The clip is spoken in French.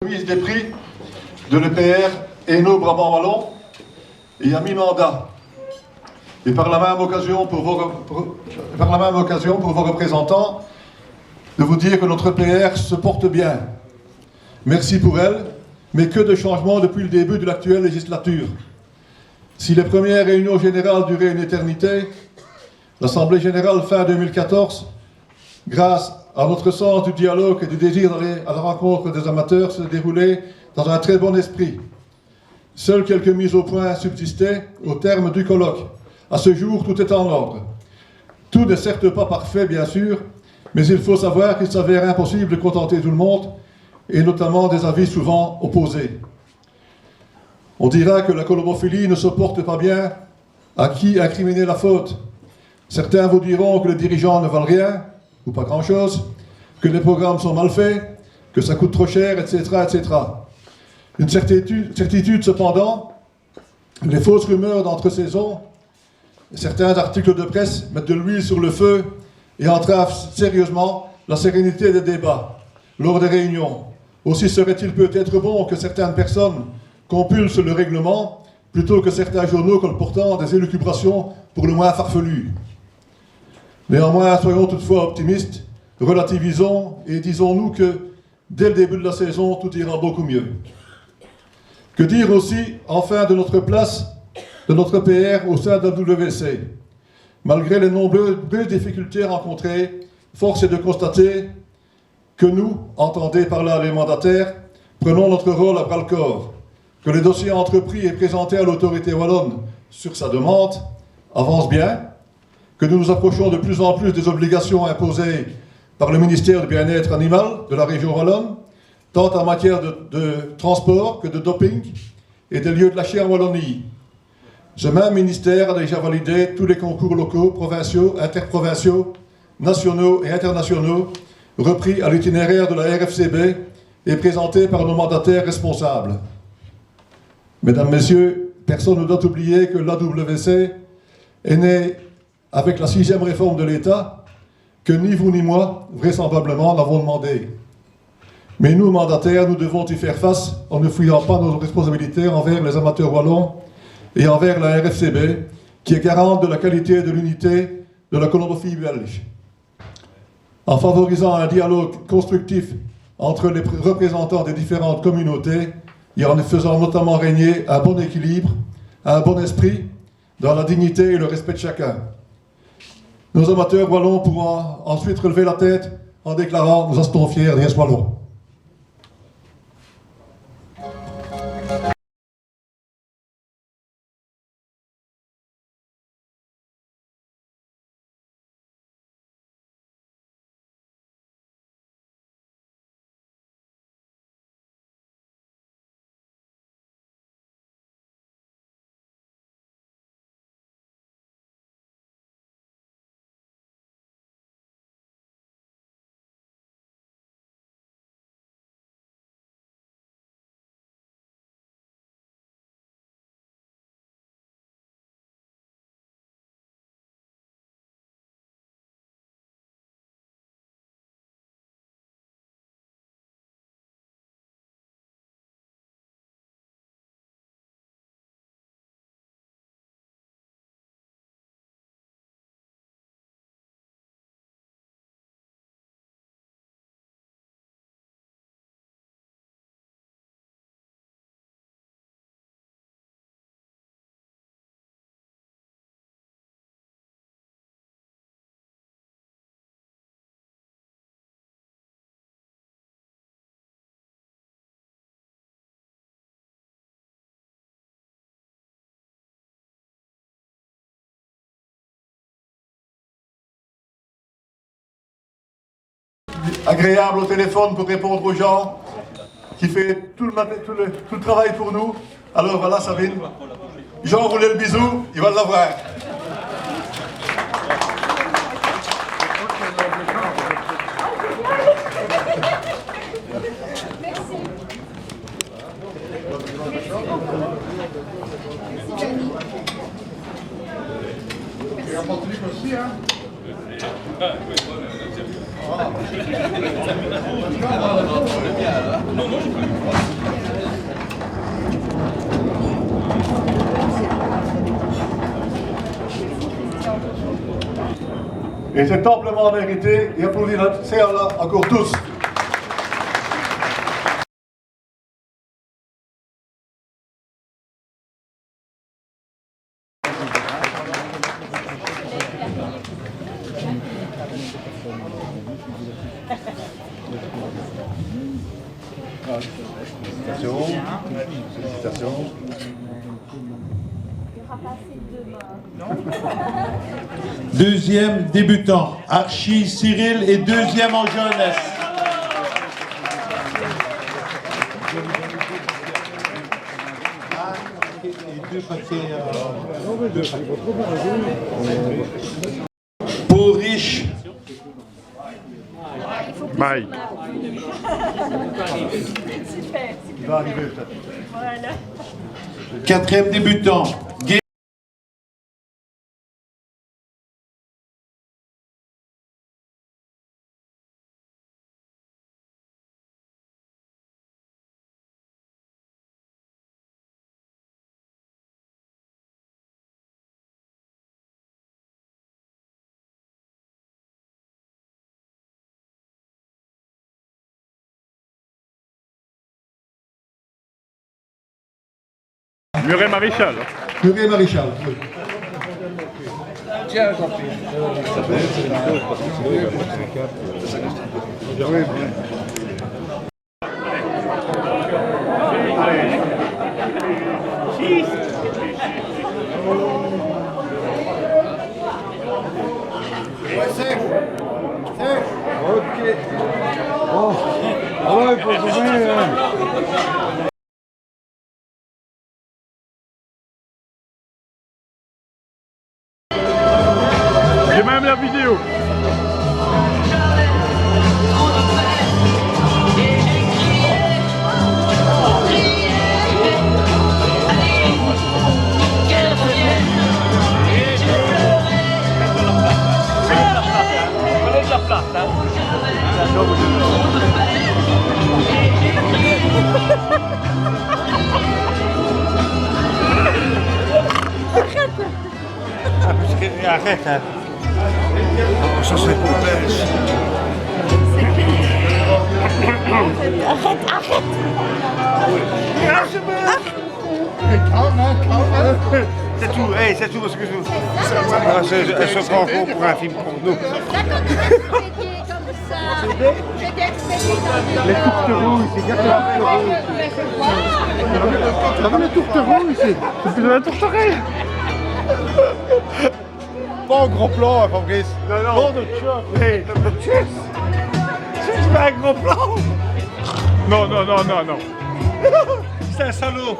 Remise des prix de l'EPR Hainaut Brabant Wallon et à mi-mandat. Et par la même occasion pour vos représentants, de vous dire que notre EPR se porte bien. Merci pour elle, mais que de changements depuis le début de l'actuelle législature. Si les premières réunions générales duraient une éternité, l'Assemblée générale fin 2014, grâce à notre sens du dialogue et du désir d'aller à la rencontre des amateurs, se déroulait dans un très bon esprit. Seules quelques mises au point subsistaient au terme du colloque. À ce jour, tout est en ordre. Tout n'est certes pas parfait, bien sûr, mais il faut savoir qu'il s'avère impossible de contenter tout le monde, et notamment des avis souvent opposés. On dira que la colomophilie ne se porte pas bien. À qui incriminer la faute? Certains vous diront que les dirigeants ne valent rien, ou pas grand-chose, que les programmes sont mal faits, que ça coûte trop cher, etc., etc. Une certitude cependant, les fausses rumeurs d'entre-saison, certains articles de presse mettent de l'huile sur le feu et entravent sérieusement la sérénité des débats lors des réunions. Aussi serait-il peut-être bon que certaines personnes compulsent le règlement plutôt que certains journaux colportant des élucubrations pour le moins farfelues. Néanmoins, soyons toutefois optimistes, relativisons et disons-nous que dès le début de la saison, tout ira beaucoup mieux. Que dire aussi, enfin, de notre place, de notre PR au sein de la WC? Malgré les nombreuses difficultés rencontrées, force est de constater que nous, entendez par là les mandataires, prenons notre rôle à bras-le-corps, que les dossiers entrepris et présentés à l'autorité wallonne sur sa demande avancent bien, que nous nous approchons de plus en plus des obligations imposées par le ministère du Bien-être animal de la région wallonne, tant en matière de transport que de doping et des lieux de lâcher en Wallonie. Ce même ministère a déjà validé tous les concours locaux, provinciaux, interprovinciaux, nationaux et internationaux repris à l'itinéraire de la RFCB et présentés par nos mandataires responsables. Mesdames, Messieurs, personne ne doit oublier que l'AWC est née avec la 6e réforme de l'État, que ni vous ni moi, vraisemblablement, n'avons demandé. Mais nous, mandataires, nous devons y faire face en ne fuyant pas nos responsabilités envers les amateurs wallons et envers la RFCB, qui est garante de la qualité et de l'unité de la colomophilie belge. En favorisant un dialogue constructif entre les représentants des différentes communautés et en faisant notamment régner un bon équilibre, un bon esprit, dans la dignité et le respect de chacun. Nos amateurs wallons pourront ensuite relever la tête en déclarant « Nous restons fiers des wallons ». Agréable au téléphone pour répondre aux gens, qui fait tout le travail pour nous. Alors voilà, Sabine. Jean roulait le bisou, il va l'avoir. Et un pantalon aussi, hein. Et c'est amplement mérité, et applaudis notre CRLA encore tous. Félicitations. Félicitations. Deuxième débutant, Archie Cyril et deuxième en jeunesse. Pour Riche. Mike. Il va arriver peut-être. Voilà. Quatrième débutant, Guy. Muret Maréchal. Muret Maréchal. Oui. Tiens, j'en prie. Ouais, sec. Ok. Bon. Ah ouais, il faut trouver. J'ai même la vidéo. Arrête, hein. Ça serait pour Pérez. C'est tout, hey, c'est tout parce que elle se prend pour un film pour nous. Les tourtereaux ici, regarde les tourtereaux ici. C'est plus de la tourterelle. Pas en gros plan, hein, Fabrice. Non, de choc. Hey, C'est pas un gros plan. non. C'est un salaud.